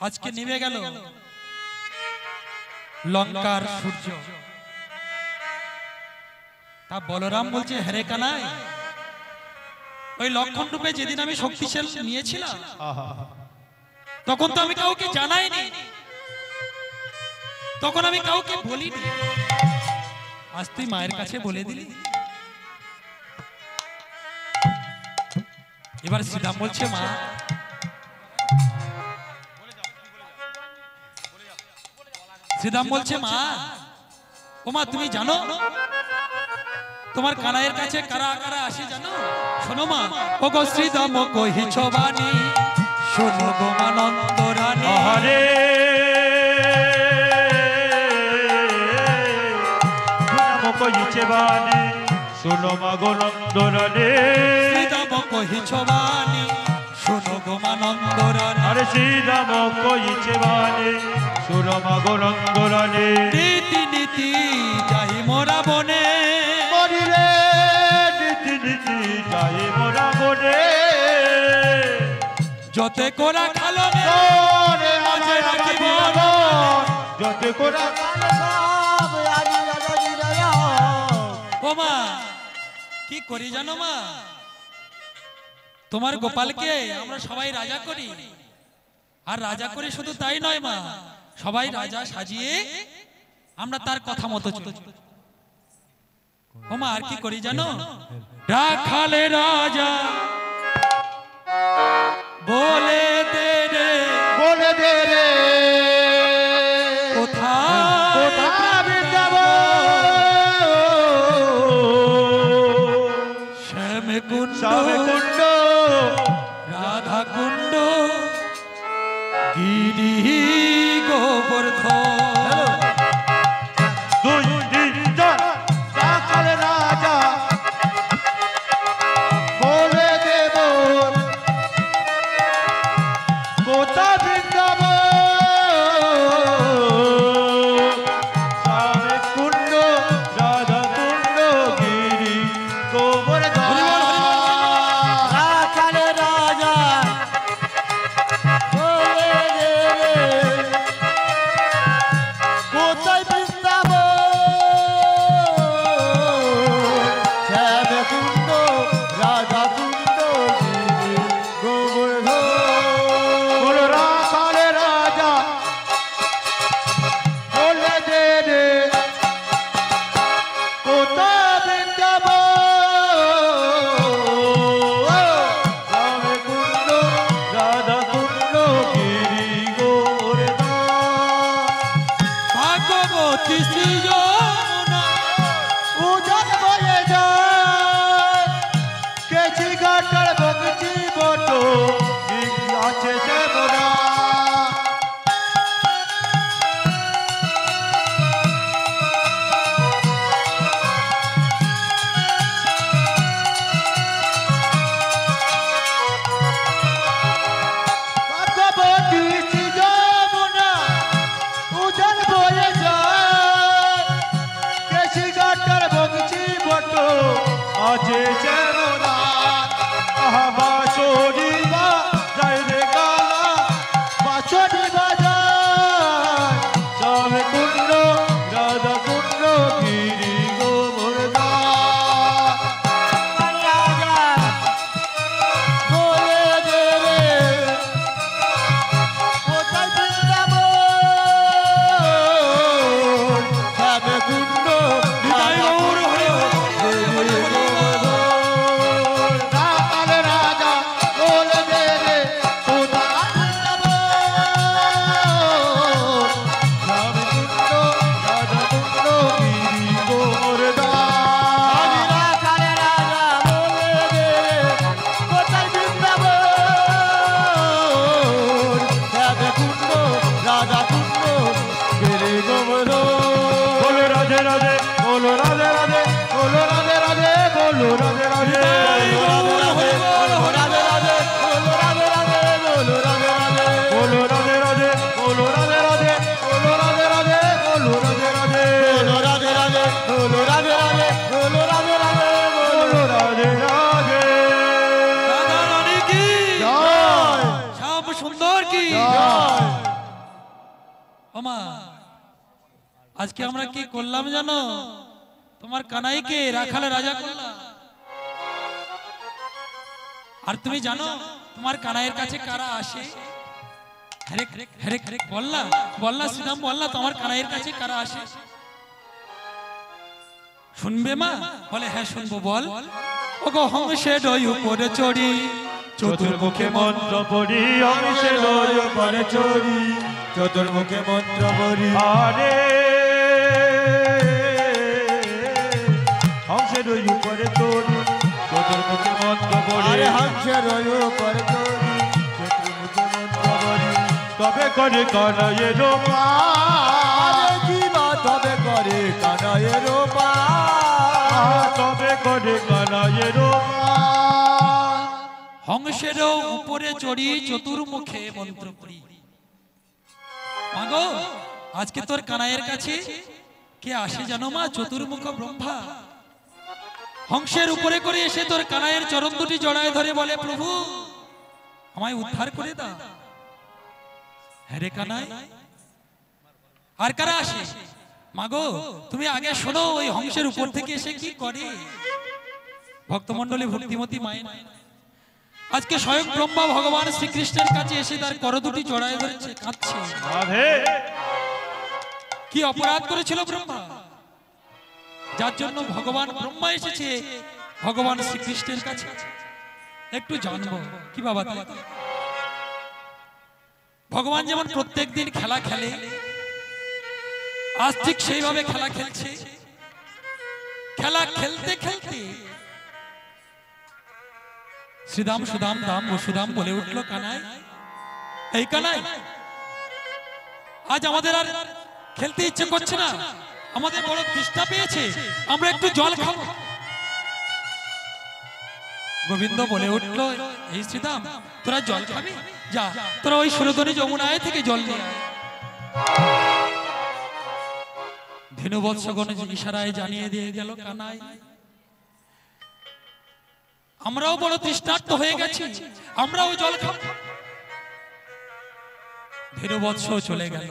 আজকে নেমে গেল লঙ্কার সূর্য। তা বলরাম বলছে, হেরে কানাই, ওই লক্ষণ রূপে যেদিন আমি শক্তিশালী নিয়েছিলাম তখন তো আমি কাউকে জানাইনি, তখন আমি কাউকে বলিনি, আজ তুই মায়ের কাছে বলে দিলি। এবার শ্রীরাম বলছে, মা শ্রীরাম বলছে, মা ও মা তুমি জানো তোমার কানাইয়ের কাছে কারা কারা আসে জানো? শোনো মা, ও গো শ্রীরাম কহিছ বাণী, শোনো গো মানন্দ রানী।
হরে কহিছে বাণী, শোনো মা গো নন্দ রানী।
শ্রীরাম কহিছ বাণী, শোনো গো মানন্দ রানী।
আরে শ্রীরাম কহিছে বাণী, শোনো মা গো নন্দ রানী।
নীতি নীতি যাই মোরা বনে,
মরিলে নীতি নীতি যাই মোরা বনে।
যতে কোরা খালো
ওরে আমার জীবন, যতে কোরা
ও মা কি করি জানো মা, তোমার গোপালকে আমরা সবাই রাজা করি, আর রাজা করি শুধু তাই নয় মা, সবাই রাজা সাজিয়ে আমরা তার কথা মতো চলি। ও মা আর কি করি জানো, রাখালে রাজা বলে দে রে,
বলে দে রে
কোথায়
কোথায় যাব,
শ্যাম কুণ্ড
শ্যাম কুণ্ড
রাধা কুণ্ড গিরি গোবর্ধন।
দুই তিন চার
রাখাল রাজা বলে দেব কোথা বৃন্দাব,
শ্যাম কুণ্ড রাধা কুণ্ড গিরি গোবর্ধন।
রাখাল রাজা বলে দেবে কোথায় বৃন্দাব, শ্যাম কুণ্ড রাধা কুণ্ড গোবর্ধন।
বলো
রাখাল রাজা বলে দে রে কোথা বৃন্দাব,
শ্যাম কুণ্ড রাধা কুণ্ড গিরি গোবর্ধন।
ভাগবতী শ্রী যমুনা
উজান বয়ে যায় কেছি ঘাটার বগচি বটো আছে যেমনা। ভাগবতী শ্রী যমুনা উজান বয়ে যায় কেছি ঘাটার বগচি বটো
আছে যেমনা আহা বাঁশরি বাজায় রে গালা,
বাঁশরি বাজায়
শ্যাম কুণ্ড রাধা কুণ্ড গিরি গোবর্ধন।
রাজা বলে দেবে কোথায় বৃন্দাব, শ্যাম কুণ্ড
হৃদয় গৌর হরি হরি হরি হরি হরি।
রাখাল রাজা বলে
ওমা আজকে আমরা কি করলাম জানো? তোমার কানাইকে রাখালে রাজা করলাম। আর তুমি জানো তোমার কানাইয়ের কাছে কারা আসে? হরে হরে হরে বললা বললা শ্রীরাম বললা তোমার কানাইয়ের কাছে কারা আসে? শুনবে মা? বলে হ্যাঁ শুনবো, বল। ওগো হংসের উপরে চড়ি
চতুর্মুখে মন্ত্র পড়ি, হংসের উপরে চড়ি,
চতুর্মুখে মন্ত্র পড়ি।
আরে হংসের উপরে চড়ি, চতুর্মুখে মন্ত্র পড়ি,
আরে হংসের উপরে চড়ি, চতুর্মুখে মন্ত্র পড়ি।
তবে করে কানাইয়ের
আরে জীবা তবে করে কানাইয়ের
তবে করে কানাইয়ের
হংসের উপরে চড়ি, চতুর্মুখে মন্ত্র পড়ি। মাগো আজকে তোর কানাইয়ের কাছে কে আসে জানো মা? চতুর্মুখ ব্রহ্মা হংসের উপরে করে এসে তোর কানাইয়ের চরণ দুটি জড়ায় ধরে বলে, প্রভু আমায় উদ্ধার করে দাও। হ্যাঁ রে কানাই, আর কারা আসে? মাগো তুমি আগে শোনো, ওই হংসের উপর থেকে এসে কি করে। ভক্তমণ্ডলী ভক্তিমতী মায়ের আজকে স্বয়ং ব্রহ্মা ভগবান শ্রীকৃষ্ণের কাছে এসে তার কর দুটি জড়ায় ধরেছে, কাঁদছে। কি অপরাধ করেছিল ব্রহ্মা, যার জন্য ভগবান ব্রহ্মা এসেছে ভগবান শ্রীকৃষ্ণের কাছে? একটু জানবো কি বাবা? ভগবান যেমন প্রত্যেক দিন খেলা খেলে, আজ ঠিক সেইভাবে খেলা খেলছে। খেলা খেলতে খেলতে শ্রীদাম সুদাম দাম বসুদাম বলে উঠলো, কানাই এই কানাই, আজ আমাদের আর খেলতে ইচ্ছে করছে না, আমাদের বড় তৃষ্ণা পেয়েছে, আমরা একটু জল খাবো। গোবিন্দ বলে উঠলো, এই শ্রীদাম তোরা জল খাবি? যা তোরা ওই সুরধনী যমুনায় থেকে জল নিয়ে আয়। ধেনু বৎসগণ ইশারায় জানিয়ে দিয়ে গেল, কানাই আমরাও বড় তৃষ্ণার্ত হয়ে গেছি, আমরাও জল খাবো। ধেনু বৎস চলে গেল।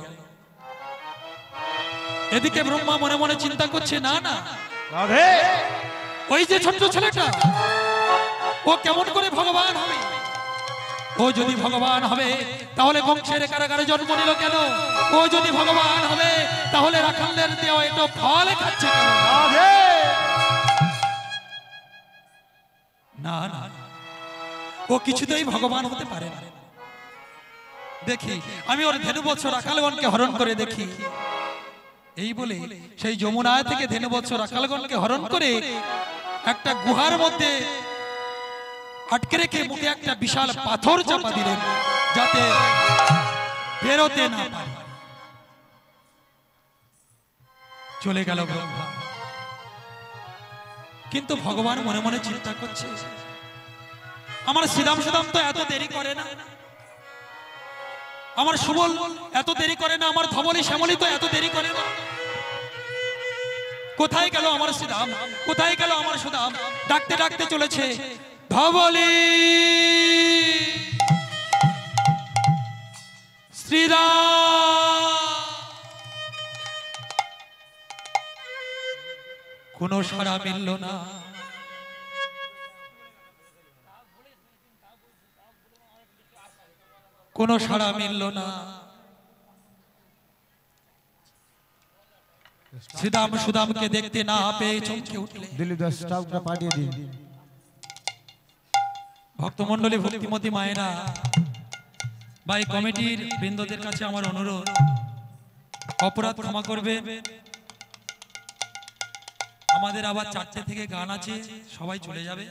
এদিকে ব্রহ্মা মনে মনে চিন্তা করছে, না না ওই যে ছোট্ট ছেলেটা, ও কেমন করে ভগবান হবে? ও যদি ভগবান হবে তাহলে কংসের কারাগারে জন্ম নিল কেন? ও যদি ভগবান হবে তাহলে রাখালদের দেওয়া একটু ফল খাচ্ছে কেন? না না, ও কিছুতেই ভগবান হতে পারে না। দেখি আমি ওর ধেনুবৎস রাখালগণকে হরণ করে দেখি। এই বলে সেই যমুনায় থেকে ধেনুবৎস রাখালগণকে হরণ করে একটা গুহার মধ্যে আটকে রেখে মুখে একটা বিশাল পাথর চাপা দিলেন, যাতে বেরোতে না পারে। চলে গেল ব্রহ্মা। কিন্তু ভগবান মনে মনে চিন্তা করছে, আমার শ্রীরাম সুদাম তো এত দেরি করে না, আমার সুবল এত দেরি করে না, আমার ধবলি শ্যামলী তো এত দেরি করে না। কোথায় গেল আমার শ্রীরাম? কোথায় গেল আমার সুদাম? ডাকতে ডাকতে চলেছে, ধবলি শ্রীরাম। কোনো সাড়া মিলল না। কোনো সাড়া মিলল না। শ্রীদাম সুদামকে দেখতে না পেয়ে চমকে উঠলে
দিলীপ দাস স্টাফটা পাঠিয়ে দিন।
ভক্তমণ্ডলী ভক্তিমতী মায়েরা, ভাই কমিটির বৃন্দদের কাছে আমার অনুরোধ, অপরাধ ক্ষমা করবে। আমাদের আবার 4টে থেকে গান আছে, সবাই চলে যাবে।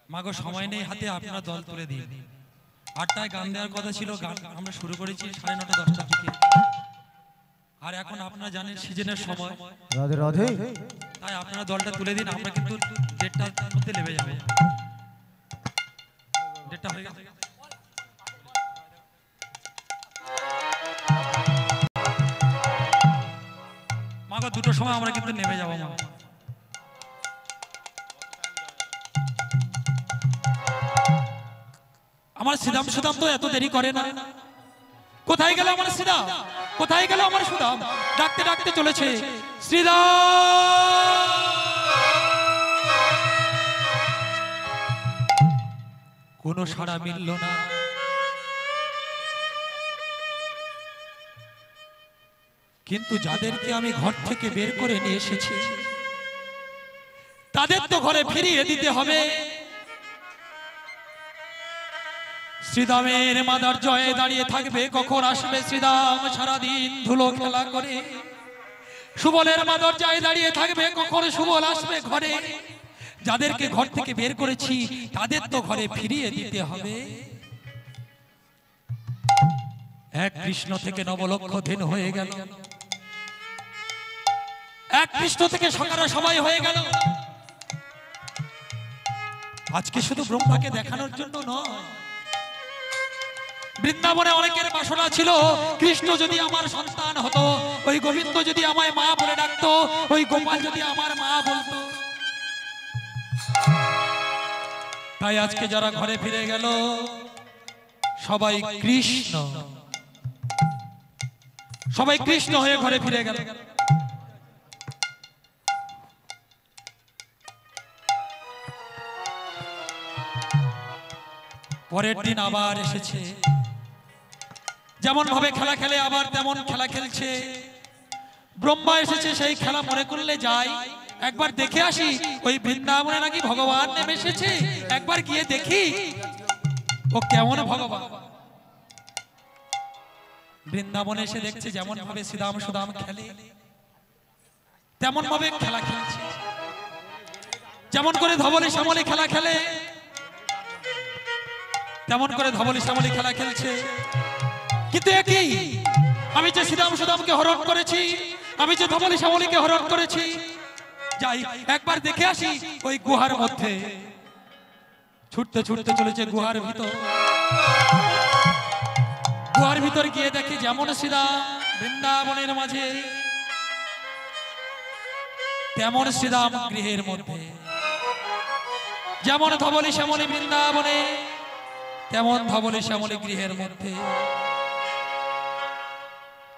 মাগো সময় নেই হাতে, আপনারা দল তুলে দিন। 8টায় গান দেওয়ার কথা ছিল, গান আমরা শুরু করেছি 9:30 10টার দিকে। আর এখন আপনারা জানেন সিজনের সময়,
রাধে রাধে,
তাই আপনারা দলটা তুলে দিন। আমরা কিন্তু 1:30টার মধ্যে লেবে যাবে। 1:30 হয়ে গেছে। মাগো 2টোর সময় আমরা কিন্তু নেমে যাবো। মা আমার শ্রীদাম সুদাম তো এত দেরি করে না। কোথায় গেল আমার শ্রীদাম? কোথায় গেল আমার সুদাম? ডাকতে ডাকতে চলেছে শ্রীরাম। কোনো সাড়া মিলল না। কিন্তু যাদেরকে আমি ঘর থেকে বের করে নিয়ে এসেছি তাদের তো ঘরে ফিরিয়ে দিতে হবে। শ্রীদামের মাদার জয়ে দাঁড়িয়ে থাকবে, কখন আসবে শ্রীদাম সারাদিন ধুলো খেলা করে। সুবলের মাদার জয়ে দাঁড়িয়ে থাকবে, কখন সুবল আসবে ঘরে। যাদেরকে ঘর থেকে বের করেছি তাদের তো ঘরে ফিরিয়ে দিতে হবে। এক কৃষ্ণ থেকে নবলক্ষ দিন হয়ে গেল, এক কৃষ্ণ থেকে সকালে সবাই হয়ে গেল। আজকে শুধু ব্রহ্মাকে দেখানোর জন্য নয়, বৃন্দাবনে অনেকের বাসনা ছিল কৃষ্ণ যদি আমার সন্তান হতো, ওই গোবিন্দ যদি আমায় মা বলে ডাকতো, ওই গোপাল যদি আমার মা বলতো। তাই আজকে যারা ঘরে ফিরে গেল সবাই কৃষ্ণ, সবাই কৃষ্ণ হয়ে ঘরে ফিরে গেল। পরের দিন আবার এসেছে, যেমন ভাবে খেলা খেলে আবার তেমন খেলা খেলছে। ব্রহ্মা এসেছে, সেই খেলা মনে করলে যাই, একবার দেখে আসি ওই বৃন্দাবনে নাকি ভগবান নেমে এসেছে, একবার গিয়ে দেখি ও কেমন ভগবান। বৃন্দাবনে এসে দেখছে যেমন ভাবে শ্রীরাম সুদাম খেলে তেমন ভাবে খেলা খেলছে, যেমন করে ধবলি শ্যামলি খেলা খেলে তেমন করে ধবলি শ্যামলি খেলা খেলছে। কিন্তু একই, আমি যে শ্রীরাম সুদামকে হরণ করেছি, আমি যে ধবলি শ্যামলিকে হরণ করেছি, যাই একবার দেখে আসি ওই গুহার মধ্যে। ছুটতে ছুটতে চলেছে গুহার ভিতর। গুহার ভিতর গিয়ে দেখে যেমন শ্রীরাম বৃন্দাবনের মাঝে, তেমন শ্রীরাম গৃহের মধ্যে। যেমন ধবলি শ্যামলি বৃন্দাবনে, তেমন ধবলি শ্যামলি গৃহের মধ্যে।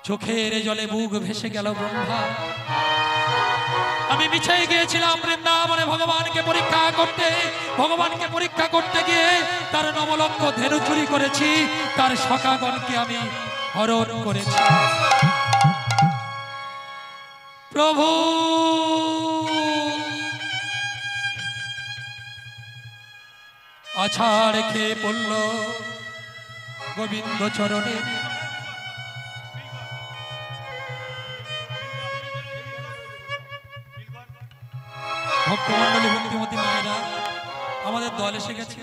চোখের জলে বুক ভেসে গেল ব্রহ্মা। আমি মিছে গিয়েছিলাম বৃন্দাবনে ভগবানকে পরীক্ষা করতে, ভগবানকে পরীক্ষা করতে গিয়ে তার নবলক্ষ ধেনু চুরি করেছি, তার সখাগণকে আমি হরণ করেছি। প্রভু আছাড় খেয়ে পড়ল গোবিন্দ চরণে। ভক্তমন্ডলী ভক্তিমতী মায়েরা, আমাদের দল এসে গেছে।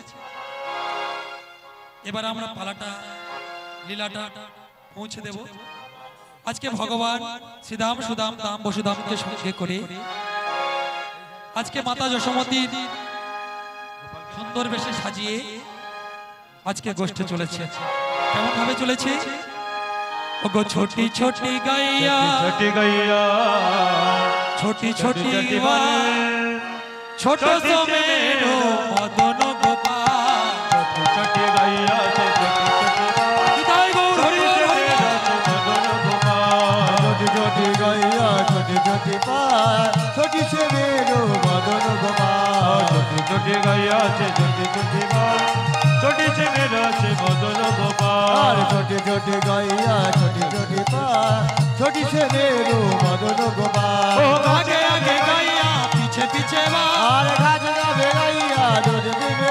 এবার আমরা পালাটা লীলাটা পৌঁছে দেব। আজকে ভগবান শ্রীদাম সুদাম দাম বসুদামকে সঙ্গে করে আজকে মাতা যশোমতীর সুন্দর বেশে সাজিয়ে আজকে গোষ্ঠী চলেছে। কেমন ভাবে চলেছে? ওগো ছোটি ছোটি গাইয়া,
ছোটি গাইয়া,
ছোটি ছোটি ছোট সমেরো মদন গোপাল,
ছোটি গাইয়া,
হৃদয় গৌর হরি হরি হরি,
মদন গোপাল,
ছোটি ছোটি গাইয়া ছোটি ছোটি পায়, ছোটি সে মেরো মদন গোপাল।
ছোটি ছোটি গাইয়া ছোটি ছোটি পায়, ছোটি সে মেরা সে মদন গোপাল।
ছোটি ছোটি গাইয়া ছোটি ছোটি পায়, ছোটি সে মেরো মদন গোপাল।
আগে আগে গাইয়া পিছে পিছে বা,
আর ঘাস গাবে গাইয়া দুধ দিবে